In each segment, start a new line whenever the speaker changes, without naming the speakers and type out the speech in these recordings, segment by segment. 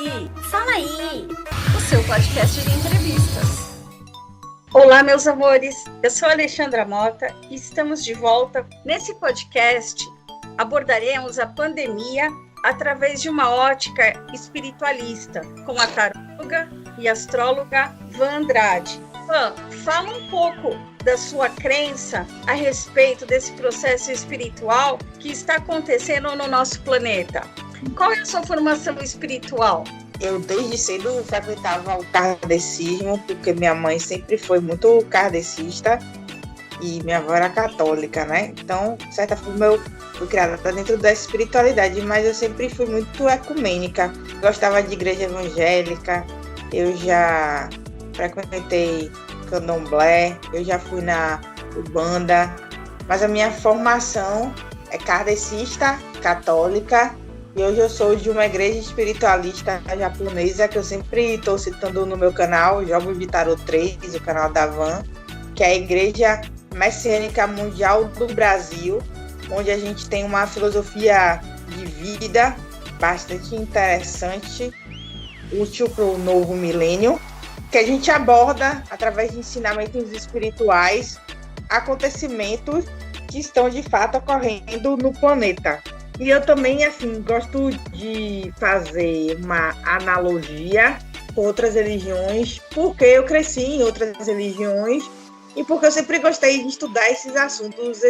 aí, fala aí, o seu podcast de entrevistas.
Olá, meus amores, eu sou a Alexandra Mota e estamos de volta. Nesse podcast, abordaremos a pandemia através de uma ótica espiritualista, com a taróloga e astróloga Van Andrade. Van, fala um pouco da sua crença a respeito desse processo espiritual que está acontecendo no nosso planeta. Qual é a sua formação espiritual?
Eu desde cedo frequentava o kardecismo, porque minha mãe sempre foi muito kardecista e minha avó era católica, né? Então, de certa forma, eu fui criada dentro da espiritualidade, mas eu sempre fui muito ecumênica. Gostava de igreja evangélica, eu já frequentei candomblé, eu já fui na Ubanda, mas a minha formação é kardecista, católica, e hoje eu sou de uma igreja espiritualista japonesa que eu sempre estou citando no meu canal, Jogo de Tarot 3, o canal da Van, que é a Igreja Messiânica Mundial do Brasil, onde a gente tem uma filosofia de vida bastante interessante, útil para o novo milênio, que a gente aborda, através de ensinamentos espirituais, acontecimentos que estão de fato ocorrendo no planeta. E eu também, assim, gosto de fazer uma analogia com outras religiões, porque eu cresci em outras religiões e porque eu sempre gostei de estudar esses assuntos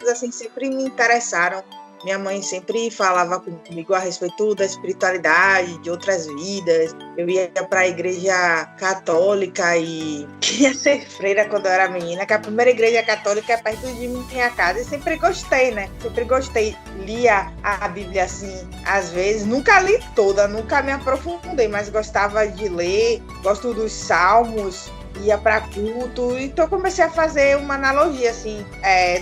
assim, sempre me interessaram. Minha mãe sempre falava comigo a respeito da espiritualidade, de outras vidas. Eu ia para a igreja católica e queria ser freira quando eu era menina, que a primeira igreja católica é perto de minha casa. E sempre gostei, né? Sempre gostei. Lia a Bíblia assim, às vezes. Nunca li toda, nunca me aprofundei, mas gostava de ler. Gosto dos salmos. Ia para culto, então comecei a fazer uma analogia assim,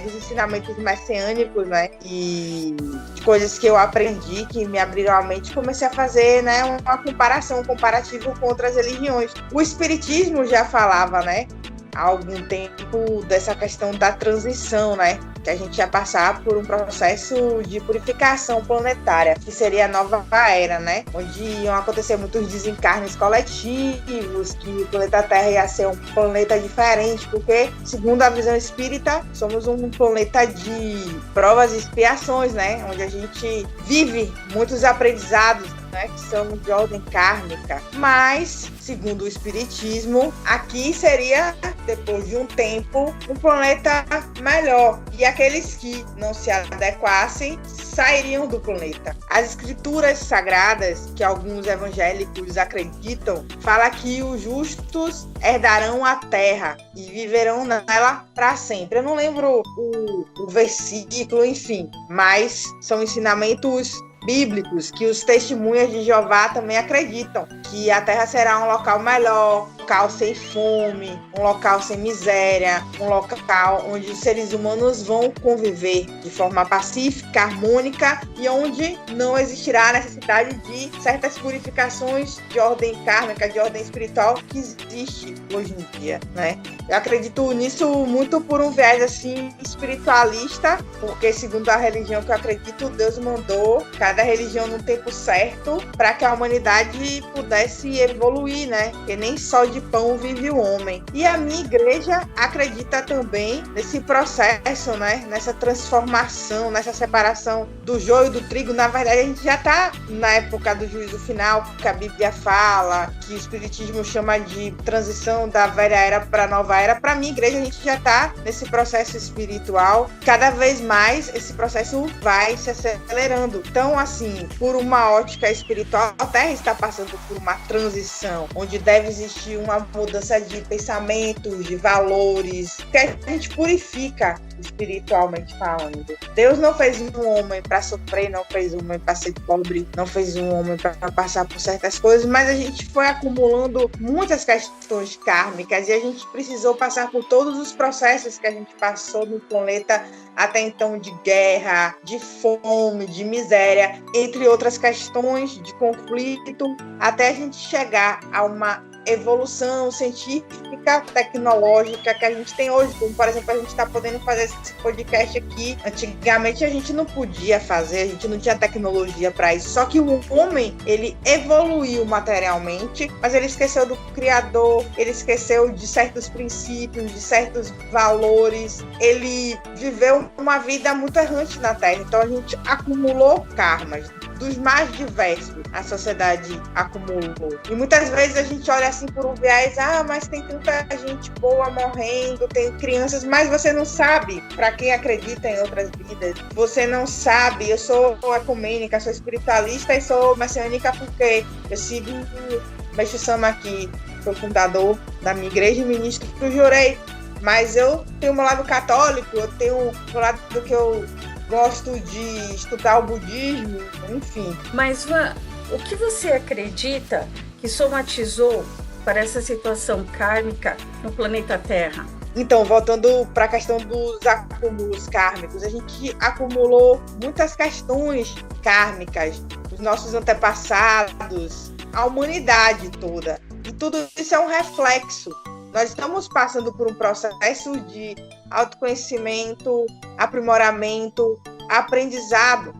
dos ensinamentos messiânicos, né, e de coisas que eu aprendi, que me abriram a mente, comecei a fazer, né, uma comparação, um comparativo com outras religiões. O espiritismo já falava, né, há algum tempo dessa questão da transição, né, que a gente ia passar por um processo de purificação planetária, que seria a nova era, né, onde iam acontecer muitos desencarnes coletivos, que o planeta Terra ia ser um planeta diferente, porque, segundo a visão espírita, somos um planeta de provas e expiações, né, onde a gente vive muitos aprendizados, né, que são de ordem kármica, mas, segundo o espiritismo, aqui seria, depois de um tempo, um planeta melhor, e aqueles que não se adequassem sairiam do planeta. As escrituras sagradas, que alguns evangélicos acreditam, fala que os justos herdarão a terra e viverão nela para sempre. Eu não lembro o versículo, enfim, mas são ensinamentos bíblicos que os testemunhas de Jeová também acreditam, que a terra será um local melhor, um local sem fome, um local sem miséria, um local onde os seres humanos vão conviver de forma pacífica, harmônica e onde não existirá a necessidade de certas purificações de ordem kármica, de ordem espiritual que existe hoje em dia, né? Eu acredito nisso muito por um viés assim espiritualista, porque segundo a religião que eu acredito, Deus mandou cada religião no tempo certo para que a humanidade pudesse evoluir, né? Porque nem só de pão vive o homem. E a minha igreja acredita também nesse processo, né? Nessa transformação, nessa separação do joio do trigo. Na verdade, a gente já está na época do juízo final, que a Bíblia fala, que o Espiritismo chama de transição da velha era para a nova era. Para a minha igreja, a gente já está nesse processo espiritual. Cada vez mais, esse processo vai se acelerando. Então, assim, por uma ótica espiritual, a Terra está passando por uma transição, onde deve existir uma mudança de pensamentos, de valores, que a gente purifica espiritualmente falando. Deus não fez um homem para sofrer, não fez um homem para ser pobre, não fez um homem para passar por certas coisas, mas a gente foi acumulando muitas questões kármicas e a gente precisou passar por todos os processos que a gente passou no planeta até então, de guerra, de fome, de miséria, entre outras questões de conflito, até a gente chegar a uma evolução científica, tecnológica que a gente tem hoje, como, por exemplo, a gente está podendo fazer esse podcast aqui. Antigamente a gente não podia fazer, a gente não tinha tecnologia para isso, só que o homem, ele evoluiu materialmente, mas ele esqueceu do Criador, ele esqueceu de certos princípios, de certos valores, ele viveu uma vida muito errante na Terra, então a gente acumulou karmas dos mais diversos, a sociedade acumulou. E muitas vezes a gente olha assim por um viés, mas tem tanta gente boa morrendo, tem crianças, mas você não sabe, para quem acredita em outras vidas, você não sabe. Eu sou ecumênica, sou espiritualista e sou messiânica porque eu sigo o Meixo Sama aqui, sou fundador da minha igreja e ministro do Jurei, mas eu tenho o meu lado católico, eu tenho o lado do que eu gosto de estudar o budismo, enfim.
Mas, Van, o que você acredita que somatizou para essa situação kármica no planeta Terra?
Então, voltando para a questão dos acúmulos kármicos, a gente acumulou muitas questões kármicas, os nossos antepassados, a humanidade toda. E tudo isso é um reflexo. Nós estamos passando por um processo de autoconhecimento, aprimoramento, aprendizado.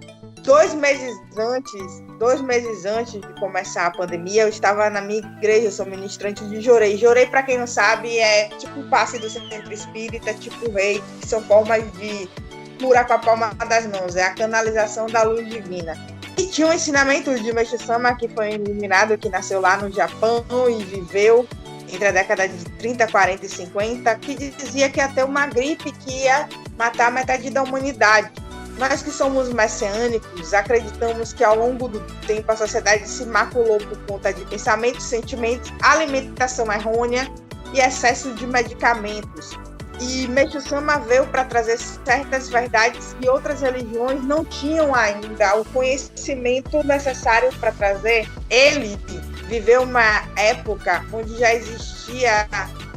2 meses antes de começar a pandemia, eu estava na minha igreja, eu sou ministrante de Jorei. Jorei, para quem não sabe, é tipo o passe do centro espírita, tipo o rei, que são formas de curar com a palma das mãos, é a canalização da luz divina. E tinha um ensinamento de Meixo Sama, que foi iluminado, que nasceu lá no Japão e viveu entre a década de 30, 40 e 50, que dizia que ia ter uma gripe que ia matar metade da humanidade. Nós que somos messiânicos, acreditamos que ao longo do tempo a sociedade se maculou por conta de pensamentos, sentimentos, alimentação errônea e excesso de medicamentos. E Meixo Sama veio para trazer certas verdades que outras religiões não tinham ainda o conhecimento necessário para trazer. Ele viveu uma época onde já existia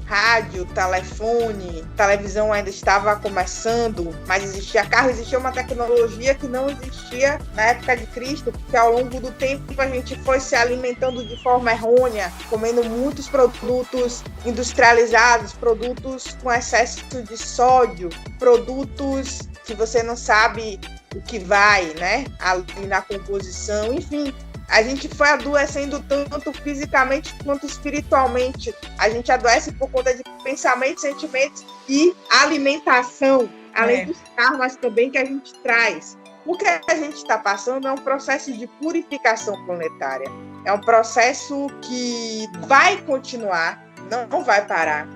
rádio, telefone, televisão ainda estava começando, mas existia carro, existia uma tecnologia que não existia na época de Cristo, porque ao longo do tempo a gente foi se alimentando de forma errônea, comendo muitos produtos industrializados, produtos com excesso de sódio, produtos que você não sabe o que vai, né, ali na composição, enfim. A gente foi adoecendo tanto fisicamente quanto espiritualmente. A gente adoece por conta de pensamentos, sentimentos e alimentação, além dos karmas também que a gente traz. O que a gente está passando é um processo de purificação planetária. É um processo que vai continuar, não vai parar.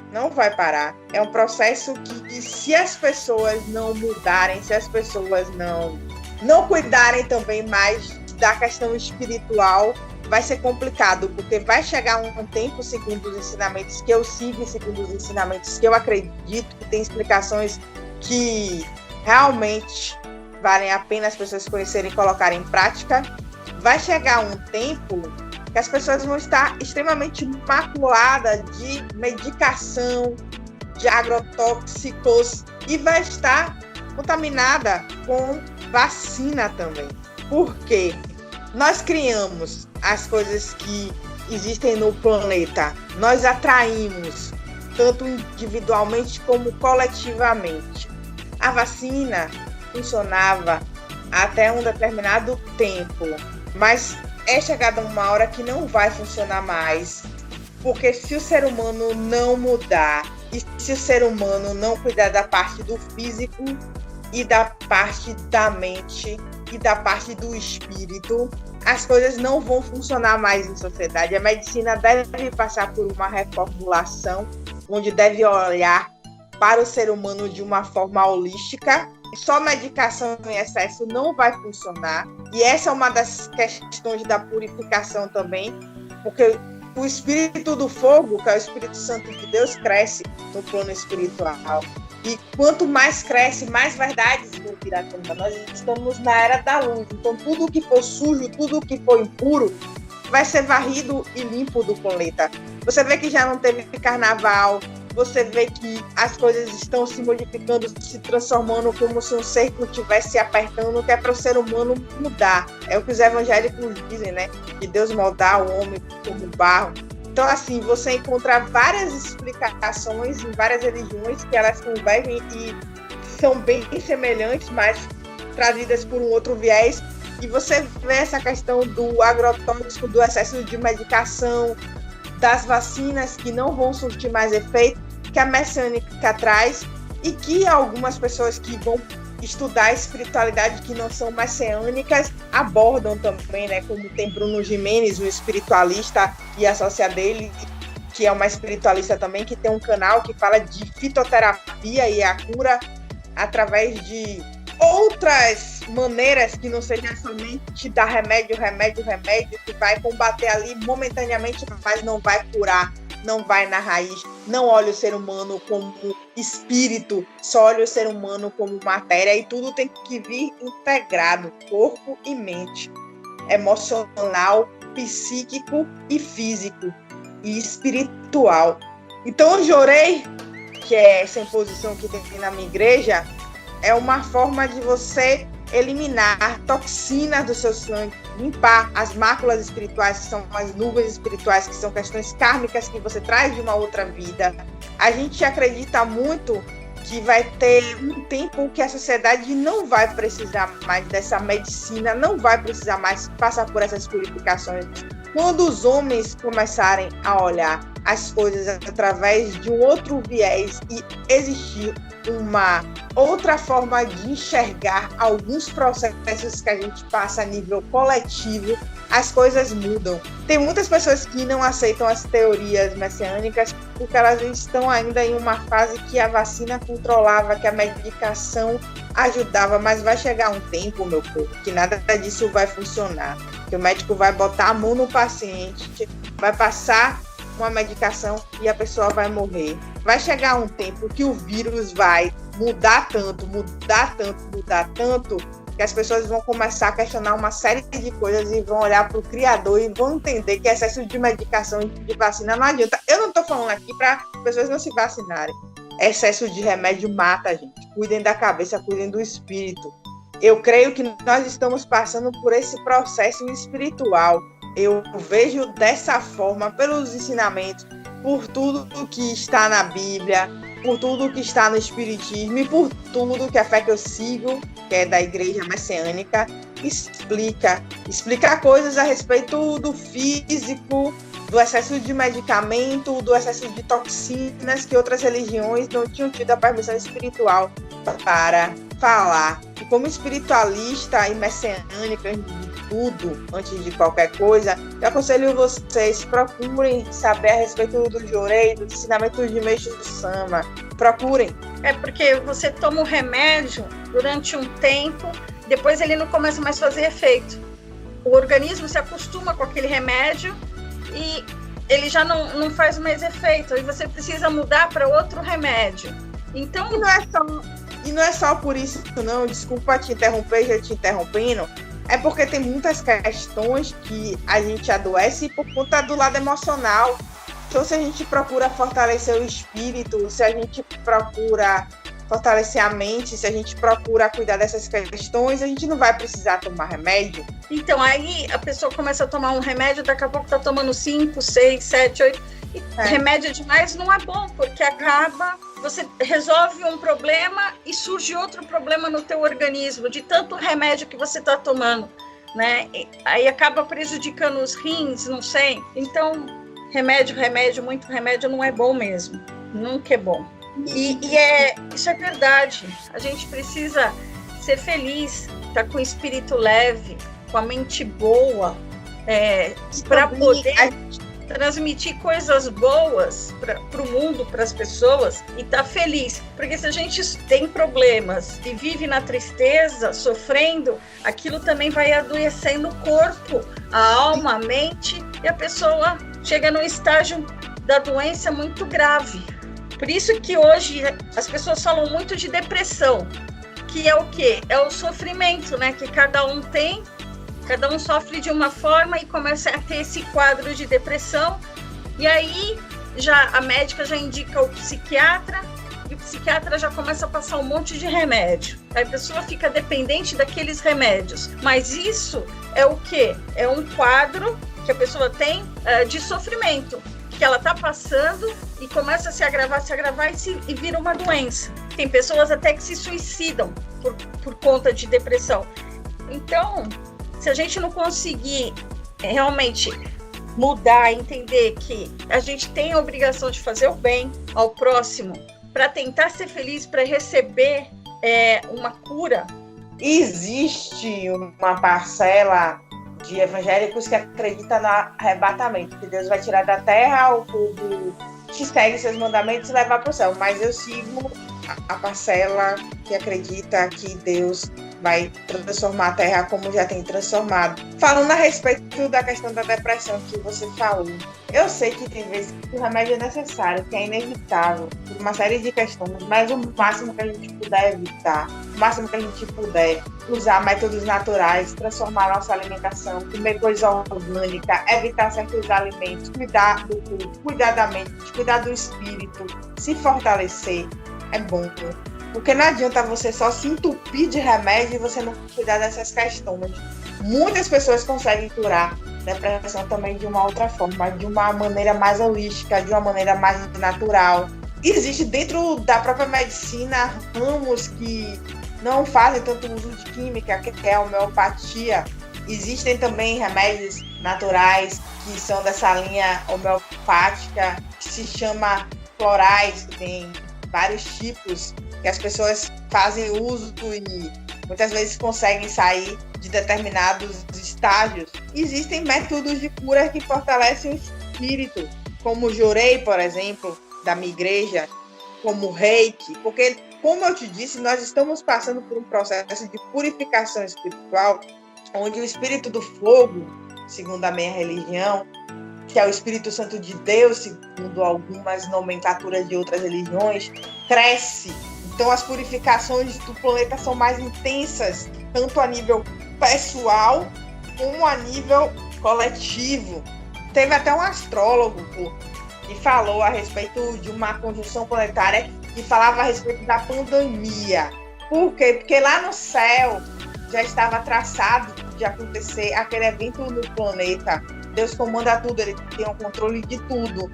É um processo que se as pessoas não mudarem, se as pessoas não cuidarem também mais da questão espiritual, vai ser complicado, porque vai chegar um tempo, segundo os ensinamentos que eu sigo, segundo os ensinamentos que eu acredito, que tem explicações que realmente valem a pena as pessoas conhecerem e colocarem em prática. Vai chegar um tempo que as pessoas vão estar extremamente maculadas de medicação, de agrotóxicos, e vai estar contaminada com vacina também. Por quê? Nós criamos as coisas que existem no planeta, nós atraímos, tanto individualmente como coletivamente. A vacina funcionava até um determinado tempo, mas é chegada uma hora que não vai funcionar mais, porque se o ser humano não mudar, e se o ser humano não cuidar da parte do físico e da parte da mente, e da parte do espírito, as coisas não vão funcionar mais em sociedade. A medicina deve passar por uma reformulação, onde deve olhar para o ser humano de uma forma holística. Só medicação em excesso não vai funcionar. E essa é uma das questões da purificação também, porque o espírito do fogo, que é o Espírito Santo de Deus, cresce no plano espiritual. E quanto mais cresce, mais verdades vão vir à tona. Nós estamos na era da luz. Então, tudo que for sujo, tudo que for impuro, vai ser varrido e limpo do planeta. Você vê que já não teve carnaval. Você vê que as coisas estão se modificando, se transformando como se um círculo estivesse se apertando, que é para o ser humano mudar. É o que os evangélicos dizem, né? Que Deus moldar o homem como barro. Então, assim, você encontra várias explicações em várias religiões que elas convergem e são bem semelhantes, mas trazidas por um outro viés. E você vê essa questão do agrotóxico, do excesso de medicação, das vacinas que não vão surtir mais efeito, que a messiânica traz, e que algumas pessoas que vão estudar a espiritualidade que não são messiânicas abordam também, né? Como tem Bruno Gimenez, um espiritualista, e a sócia dele, que é uma espiritualista também, que tem um canal que fala de fitoterapia e a cura através de outras maneiras que não seja somente dar remédio, que vai combater ali momentaneamente, mas não vai curar, não vai na raiz, não olha o ser humano como espírito, só olha o ser humano como matéria, e tudo tem que vir integrado, corpo e mente, emocional, psíquico e físico e espiritual. Então o Jorei, que é essa imposição que tem na minha igreja, é uma forma de você eliminar toxinas do seu sangue, limpar as máculas espirituais, que são as nuvens espirituais, que são questões kármicas que você traz de uma outra vida. A gente acredita muito que vai ter um tempo que a sociedade não vai precisar mais dessa medicina, não vai precisar mais passar por essas purificações. Quando os homens começarem a olhar as coisas através de um outro viés e existir uma outra forma de enxergar alguns processos que a gente passa a nível coletivo, as coisas mudam. Tem muitas pessoas que não aceitam as teorias messiânicas porque elas estão ainda em uma fase que a vacina controlava, que a medicação ajudava, mas vai chegar um tempo, meu povo, que nada disso vai funcionar. Que o médico vai botar a mão no paciente, vai passar uma medicação e a pessoa vai morrer. Vai chegar um tempo que o vírus vai mudar tanto, que as pessoas vão começar a questionar uma série de coisas e vão olhar para o Criador e vão entender que excesso de medicação e de vacina não adianta. Eu não estou falando aqui para as pessoas não se vacinarem. Excesso de remédio mata, gente. Cuidem da cabeça, cuidem do espírito. Eu creio que nós estamos passando por esse processo espiritual. Eu vejo dessa forma, pelos ensinamentos, por tudo que está na Bíblia, por tudo que está no Espiritismo e por tudo que a fé que eu sigo, que é da Igreja Messiânica, explica coisas a respeito do físico, do excesso de medicamento, do excesso de toxinas que outras religiões não tinham tido a permissão espiritual para falar. E como espiritualista e messiânica, tudo, antes de qualquer coisa, eu aconselho vocês, procurem saber a respeito do Jorei, dos ensinamentos de Meixo Sama. Procurem.
É porque você toma o remédio durante um tempo, depois ele não começa mais a fazer efeito. O organismo se acostuma com aquele remédio e ele já não faz mais efeito, e você precisa mudar para outro remédio. Então,
E não é só por isso, não, desculpa te interromper, já te interrompendo, é porque tem muitas questões que a gente adoece por conta do lado emocional. Então, se a gente procura fortalecer o espírito, se a gente procura fortalecer a mente, se a gente procura cuidar dessas questões, a gente não vai precisar tomar remédio.
Então, aí a pessoa começa a tomar um remédio, daqui a pouco está tomando 5, 6, 7, 8. Remédio demais não é bom, porque acaba, você resolve um problema e surge outro problema no teu organismo, de tanto remédio que você está tomando, né? Aí acaba prejudicando os rins, não sei. Então, muito remédio não é bom mesmo. Nunca é bom. Isso é verdade. A gente precisa ser feliz, estar com o espírito leve, com a mente boa, para poder transmitir coisas boas para o mundo, para as pessoas, e estar feliz. Porque se a gente tem problemas e vive na tristeza, sofrendo, aquilo também vai adoecendo o corpo, a alma, a mente, e a pessoa chega num estágio da doença muito grave. Por isso que hoje as pessoas falam muito de depressão, que é o quê? É o sofrimento, né? Que cada um tem. Cada um sofre de uma forma e começa a ter esse quadro de depressão. E aí a médica já indica o psiquiatra, e o psiquiatra já começa a passar um monte de remédio. Aí a pessoa fica dependente daqueles remédios. Mas isso é o quê? É um quadro que a pessoa tem de sofrimento, que ela está passando e começa a se agravar e vira uma doença. Tem pessoas até que se suicidam por conta de depressão. Então, se a gente não conseguir realmente mudar, entender que a gente tem a obrigação de fazer o bem ao próximo para tentar ser feliz, para receber uma cura.
Existe uma parcela de evangélicos que acreditam no arrebatamento, que Deus vai tirar da terra o povo que segue seus mandamentos e levar para o céu. Mas eu sigo a parcela que acredita que Deus vai transformar a terra como já tem transformado. Falando a respeito da questão da depressão que você falou, eu sei que tem vezes que o remédio é necessário, que é inevitável, por uma série de questões, mas o máximo que a gente puder evitar, o máximo que a gente puder usar métodos naturais, transformar nossa alimentação, comer coisa orgânica, evitar certos alimentos, cuidar do corpo, cuidar da mente, cuidar do espírito, se fortalecer, é bom. Porque não adianta você só se entupir de remédio e você não cuidar dessas questões. Muitas pessoas conseguem curar depressão também de uma outra forma, de uma maneira mais holística, de uma maneira mais natural. Existe dentro da própria medicina ramos que não fazem tanto uso de química, que é a homeopatia. Existem também remédios naturais que são dessa linha homeopática, que se chama florais, que tem vários tipos, que as pessoas fazem uso e muitas vezes conseguem sair de determinados estágios. Existem métodos de cura que fortalecem o espírito, como o Jorei, por exemplo, da minha igreja, como o Reiki, porque, como eu te disse, nós estamos passando por um processo de purificação espiritual, onde o espírito do fogo, segundo a minha religião, que é o Espírito Santo de Deus, segundo algumas nomenclaturas de outras religiões, cresce. Então, as purificações do planeta são mais intensas, tanto a nível pessoal como a nível coletivo. Teve até um astrólogo que falou a respeito de uma conjunção planetária que falava a respeito da pandemia. Por quê? Porque lá no céu já estava traçado de acontecer aquele evento no planeta. Deus comanda tudo, ele tem o controle de tudo.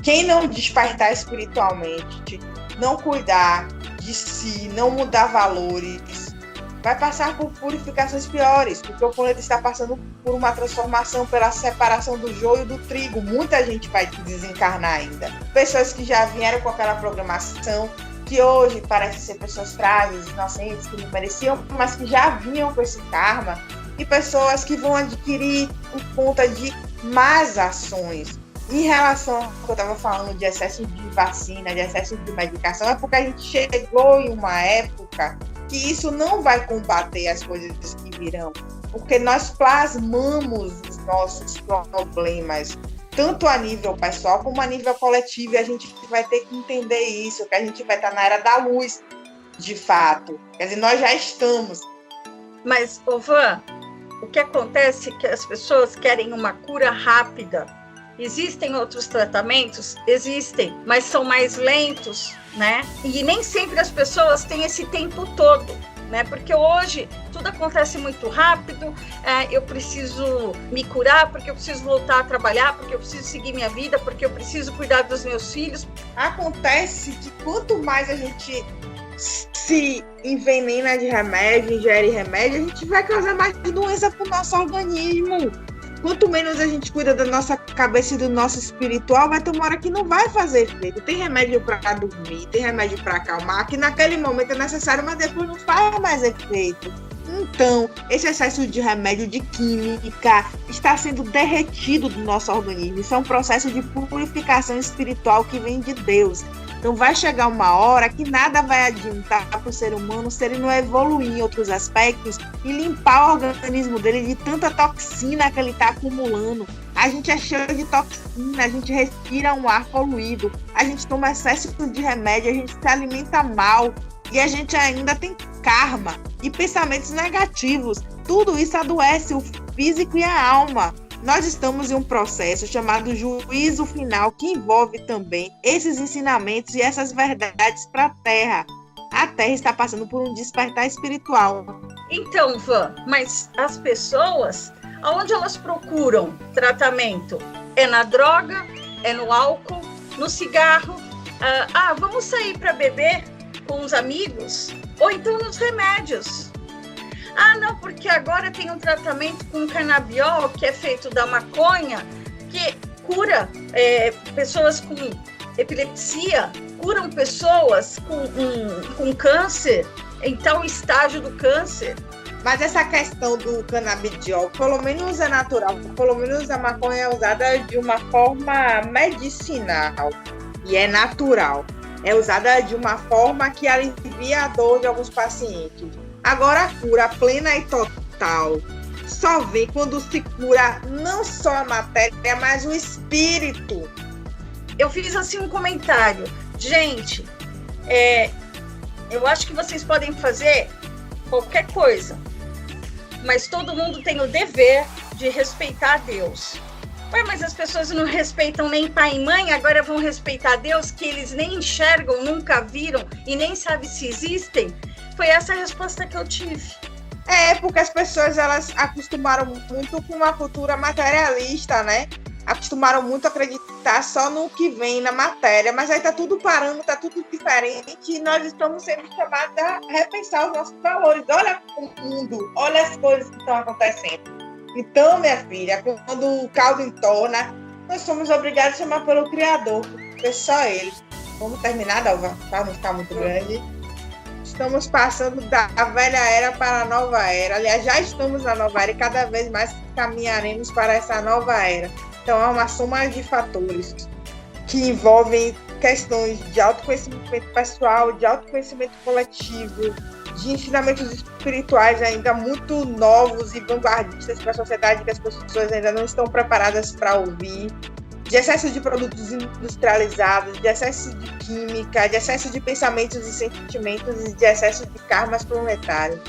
Quem não despertar espiritualmente, não cuidar de si, não mudar valores, vai passar por purificações piores, porque o planeta está passando por uma transformação, pela separação do joio do trigo. Muita gente vai desencarnar ainda. Pessoas que já vieram com aquela programação, que hoje parecem ser pessoas frágeis, inocentes, que não mereciam, mas que já vinham com esse karma, e pessoas que vão adquirir por conta de más ações. Em relação ao que eu estava falando de excesso de vacina, de excesso de medicação, é porque a gente chegou em uma época que isso não vai combater as coisas que virão, porque nós plasmamos os nossos problemas, tanto a nível pessoal como a nível coletivo, e a gente vai ter que entender isso, que a gente vai estar na era da luz, de fato. Quer dizer, nós já estamos.
Mas, Van, o que acontece é que as pessoas querem uma cura rápida. Existem outros tratamentos? Existem, mas são mais lentos, né? E nem sempre as pessoas têm esse tempo todo, né? Porque hoje tudo acontece muito rápido, eu preciso me curar, porque eu preciso voltar a trabalhar, porque eu preciso seguir minha vida, porque eu preciso cuidar dos meus filhos.
Acontece que quanto mais a gente se envenena de remédio, ingere remédio, a gente vai causar mais doença para o nosso organismo. Quanto menos a gente cuida da nossa cabeça e do nosso espiritual, vai ter uma hora que não vai fazer efeito. Tem remédio para dormir, tem remédio para acalmar, que naquele momento é necessário, mas depois não faz mais efeito. Então, esse excesso de remédio, de química, está sendo derretido do nosso organismo. Isso é um processo de purificação espiritual que vem de Deus. Então vai chegar uma hora que nada vai adiantar para o ser humano se ele não evoluir em outros aspectos e limpar o organismo dele de tanta toxina que ele está acumulando. A gente é cheio de toxina, a gente respira um ar poluído, a gente toma excesso de remédio, a gente se alimenta mal e a gente ainda tem karma e pensamentos negativos. Tudo isso adoece o físico e a alma. Nós estamos em um processo chamado juízo final, que envolve também esses ensinamentos e essas verdades para a Terra. A Terra está passando por um despertar espiritual.
Então, Van, mas as pessoas, aonde elas procuram tratamento? É na droga, é no álcool, no cigarro. Vamos sair para beber com os amigos? Ou então nos remédios. Não, porque agora tem um tratamento com canabiol, que é feito da maconha, que cura pessoas com epilepsia, curam pessoas com câncer, em tal estágio do câncer.
Mas essa questão do canabidiol, pelo menos é natural, pelo menos a maconha é usada de uma forma medicinal e é natural. É usada de uma forma que alivia a dor de alguns pacientes. Agora a cura plena e total só vem quando se cura não só a matéria, mas o espírito.
Eu fiz assim um comentário. Gente, eu acho que vocês podem fazer qualquer coisa, mas todo mundo tem o dever de respeitar a Deus. Mas as pessoas não respeitam nem pai e mãe, agora vão respeitar Deus, que eles nem enxergam, nunca viram e nem sabem se existem? Foi essa a resposta que eu tive.
Porque as pessoas elas acostumaram muito com uma cultura materialista, né? Acostumaram muito a acreditar só no que vem na matéria, mas aí tá tudo parando, tá tudo diferente e nós estamos sendo chamados a repensar os nossos valores. Olha o mundo, olha as coisas que estão acontecendo. Então, minha filha, quando o caldo entorna, nós somos obrigados a chamar pelo Criador, porque é só Ele. Vamos terminar, Dalva, para não ficar muito grande. Estamos passando da velha era para a nova era. Aliás, já estamos na nova era e cada vez mais caminharemos para essa nova era. Então, há uma soma de fatores que envolvem questões de autoconhecimento pessoal, de autoconhecimento coletivo, de ensinamentos espirituais ainda muito novos e vanguardistas para a sociedade que as pessoas ainda não estão preparadas para ouvir, de excesso de produtos industrializados, de excesso de química, de excesso de pensamentos e sentimentos e de excesso de karmas planetários.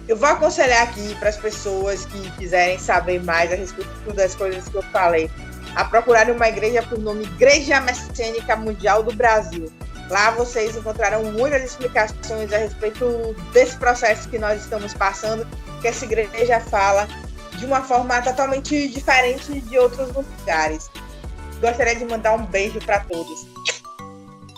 Eu vou aconselhar aqui para as pessoas que quiserem saber mais a respeito das coisas que eu falei, a procurarem uma igreja por nome Igreja Messiânica Mundial do Brasil. Lá vocês encontrarão muitas explicações a respeito desse processo que nós estamos passando, que essa igreja fala de uma forma totalmente diferente de outros lugares. Gostaria de mandar um beijo para todos.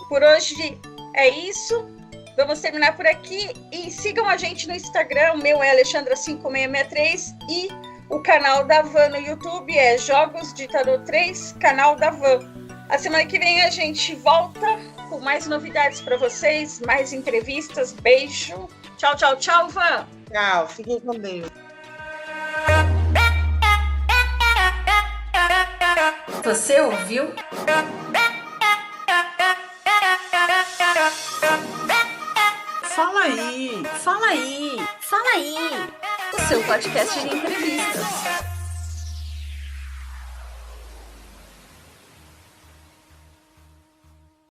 Por hoje é isso. Vamos terminar por aqui e sigam a gente no Instagram. O meu é Alexandra5663 e o canal da Van no YouTube é Jogos de Tarot 3, canal da Van. A semana que vem a gente volta com mais novidades para vocês, mais entrevistas. Beijo. Tchau, tchau, tchau, Van.
Tchau, fiquem com Deus.
Você ouviu?
Fala aí, fala aí, fala aí.
O seu podcast de entrevistas.